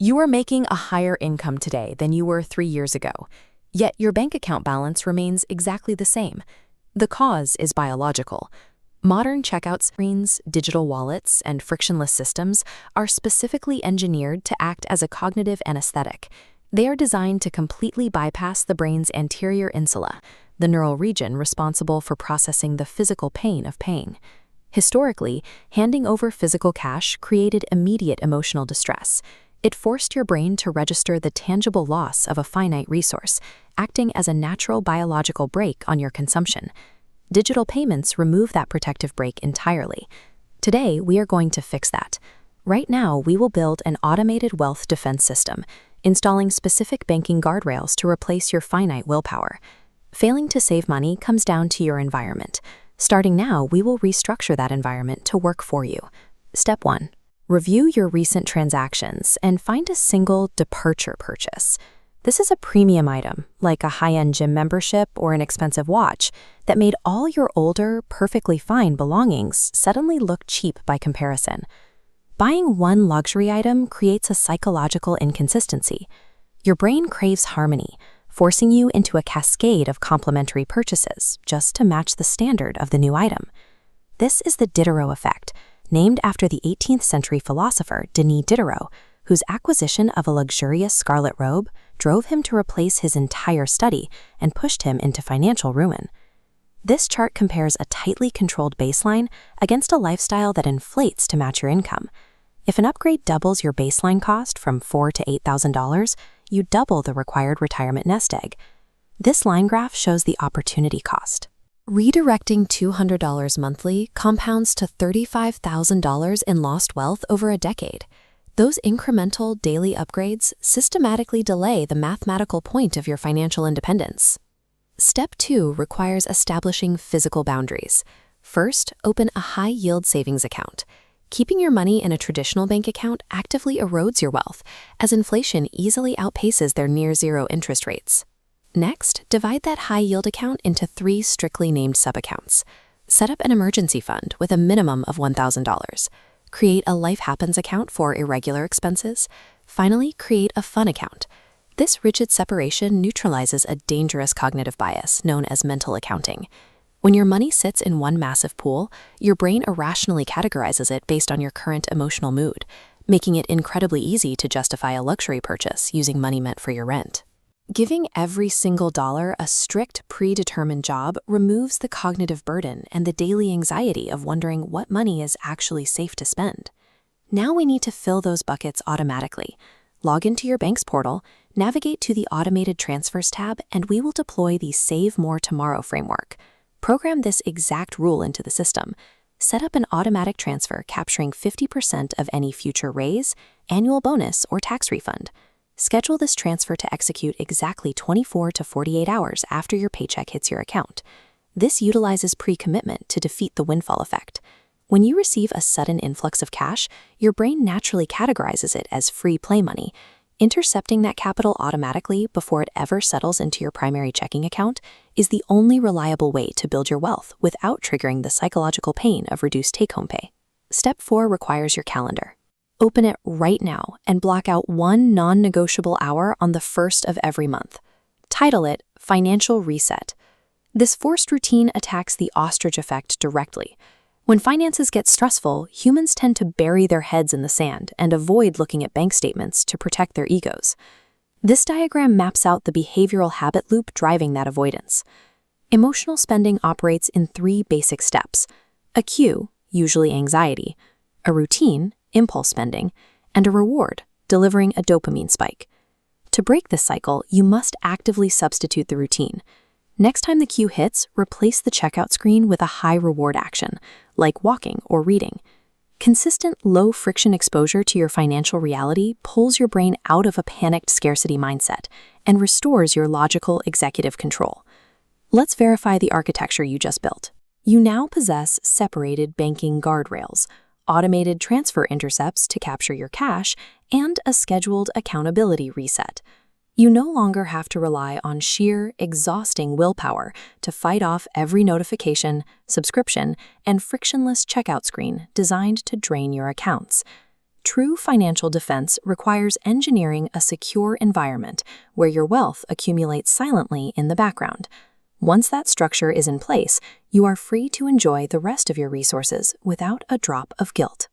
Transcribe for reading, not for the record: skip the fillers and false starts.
You are making a higher income today than you were 3 years ago, yet your bank account balance remains exactly the same. The cause is biological. Modern checkout screens, digital wallets, and frictionless systems are specifically engineered to act as a cognitive anesthetic. They are designed to completely bypass the brain's anterior insula, the neural region responsible for processing the physical pain of paying. Historically, handing over physical cash created immediate emotional distress. It forced your brain to register the tangible loss of a finite resource, acting as a natural biological brake on your consumption. Digital payments remove that protective brake entirely. Today, we are going to fix that. Right now, we will build an automated wealth defense system, installing specific banking guardrails to replace your finite willpower. Failing to save money comes down to your environment. Starting now, we will restructure that environment to work for you. Step 1. Review your recent transactions and find a single departure purchase. This is a premium item, like a high-end gym membership or an expensive watch, that made all your older, perfectly fine belongings suddenly look cheap by comparison. Buying one luxury item creates a psychological inconsistency. Your brain craves harmony, forcing you into a cascade of complementary purchases just to match the standard of the new item. This is the Diderot effect, named after the 18th century philosopher Denis Diderot, whose acquisition of a luxurious scarlet robe drove him to replace his entire study and pushed him into financial ruin. This chart compares a tightly controlled baseline against a lifestyle that inflates to match your income. If an upgrade doubles your baseline cost from $4,000 to $8,000, you double the required retirement nest egg. This line graph shows the opportunity cost. Redirecting $200 monthly compounds to $35,000 in lost wealth over a decade. Those incremental daily upgrades systematically delay the mathematical point of your financial independence. Step 2 requires establishing physical boundaries. First, open a high-yield savings account. Keeping your money in a traditional bank account actively erodes your wealth, as inflation easily outpaces their near-zero interest rates. Next, divide that high-yield account into 3 strictly named sub-accounts. Set up an emergency fund with a minimum of $1,000. Create a Life Happens account for irregular expenses. Finally, create a fun account. This rigid separation neutralizes a dangerous cognitive bias known as mental accounting. When your money sits in one massive pool, your brain irrationally categorizes it based on your current emotional mood, making it incredibly easy to justify a luxury purchase using money meant for your rent. Giving every single dollar a strict, predetermined job removes the cognitive burden and the daily anxiety of wondering what money is actually safe to spend. Now we need to fill those buckets automatically. Log into your bank's portal, navigate to the Automated Transfers tab, and we will deploy the Save More Tomorrow framework. Program this exact rule into the system. Set up an automatic transfer capturing 50% of any future raise, annual bonus, or tax refund. Schedule this transfer to execute exactly 24 to 48 hours after your paycheck hits your account. This utilizes pre-commitment to defeat the windfall effect. When you receive a sudden influx of cash, your brain naturally categorizes it as free play money. Intercepting that capital automatically before it ever settles into your primary checking account is the only reliable way to build your wealth without triggering the psychological pain of reduced take-home pay. Step 4 requires your calendar. Open it right now and block out one non-negotiable hour on the first of every month. Title it Financial Reset. This forced routine attacks the ostrich effect directly. When finances get stressful, humans tend to bury their heads in the sand and avoid looking at bank statements to protect their egos. This diagram maps out the behavioral habit loop driving that avoidance. Emotional spending operates in 3 basic steps: a cue, usually anxiety, a routine, impulse spending, and a reward, delivering a dopamine spike. To break this cycle, you must actively substitute the routine. Next time the cue hits, replace the checkout screen with a high-reward action, like walking or reading. Consistent, low-friction exposure to your financial reality pulls your brain out of a panicked scarcity mindset and restores your logical executive control. Let's verify the architecture you just built. You now possess separated banking guardrails, automated transfer intercepts to capture your cash, and a scheduled accountability reset. You no longer have to rely on sheer, exhausting willpower to fight off every notification, subscription, and frictionless checkout screen designed to drain your accounts. True financial defense requires engineering a secure environment where your wealth accumulates silently in the background. Once that structure is in place, you are free to enjoy the rest of your resources without a drop of guilt.